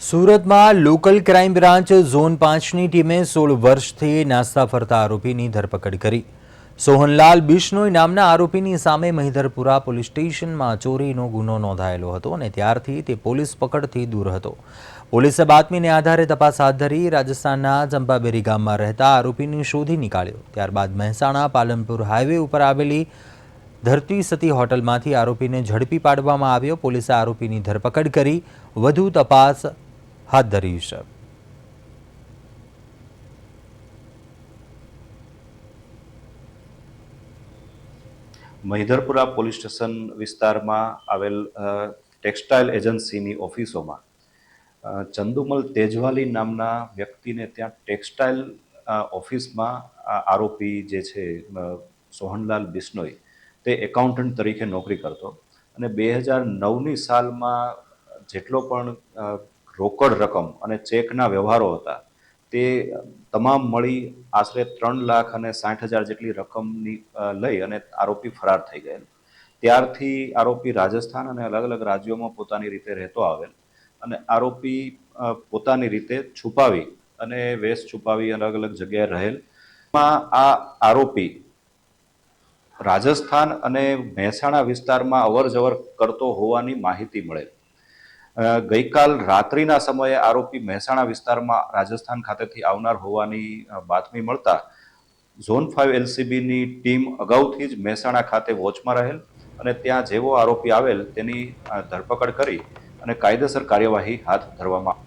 સુરતમાં local crime branch zone 5ની ટીમે 16 વર્ષથી નાસ્તા ફરતા આરોપીની ધરપકડ કરી। સોહનલાલ બિશ્નોઈ નામના આરોપીની સામે મહિધરપુરા પોલીસ સ્ટેશનમાં ચોરીનો ગુનો નોંધાયેલો હતો અને ત્યારથી તે પોલીસ પકડથી દૂર હતો। પોલીસે બાતમીને આધારે તપાસ હાથ ધરી રાજસ્થાનના ચંપાબેરી ગામમાં રહેતા આરોપીને શોધી નીકાળ્યો। ત્યારબાદ મહેસાણા પાલનપુર હાઈવે ઉપર આવેલી ધરતી સતી હોટલમાંથી આરોપીને ઝડપી પાડવામાં આવ્યો। પોલીસે આરોપીની ધરપકડ કરી વધુ તપાસ હાથ ધરી છે। મહિધરપુરા પોલીસ સ્ટેશન વિસ્તારમાં આવેલ ટેક્સટાઇલ એજન્સીની ઓફિસોમાં ચંદુમલ તેજવાલી નામના વ્યક્તિને ત્યાં ટેક્સટાઇલ ઓફિસમાં આરોપી જે છે સોહનલાલ બિશ્નોઈ તે એકાઉન્ટન્ટ તરીકે નોકરી કરતો અને 2009ની સાલમાં જેટલો પણ રોકડ રકમ અને ચેકના વ્યવહારો હતા તે તમામ મળી આશરે 3,60,000 જેટલી રકમની લઈ અને આરોપી ફરાર થઈ ગયેલ। ત્યારથી આરોપી રાજસ્થાન અને અલગ અલગ રાજ્યોમાં પોતાની રીતે રહેતો આવેલ અને આરોપી પોતાની રીતે છુપાવી અને વેશ છુપાવી અલગ અલગ જગ્યાએ રહેલ। આ આરોપી રાજસ્થાન અને મહેસાણા વિસ્તારમાં અવર જવર કરતો હોવાની માહિતી મળેલ। ગઈકાલ રાત્રિના સમયે આરોપી મહેસાણા વિસ્તારમાં રાજસ્થાન ખાતેથી આવનાર હોવાની બાતમી મળતા ઝોન 5 LCBની ટીમ અગાઉથી જ મહેસાણા ખાતે વોચમાં રહેલ અને ત્યાં જેવો આરોપી આવેલ તેની ધરપકડ કરી અને કાયદેસર કાર્યવાહી હાથ ધરવામાં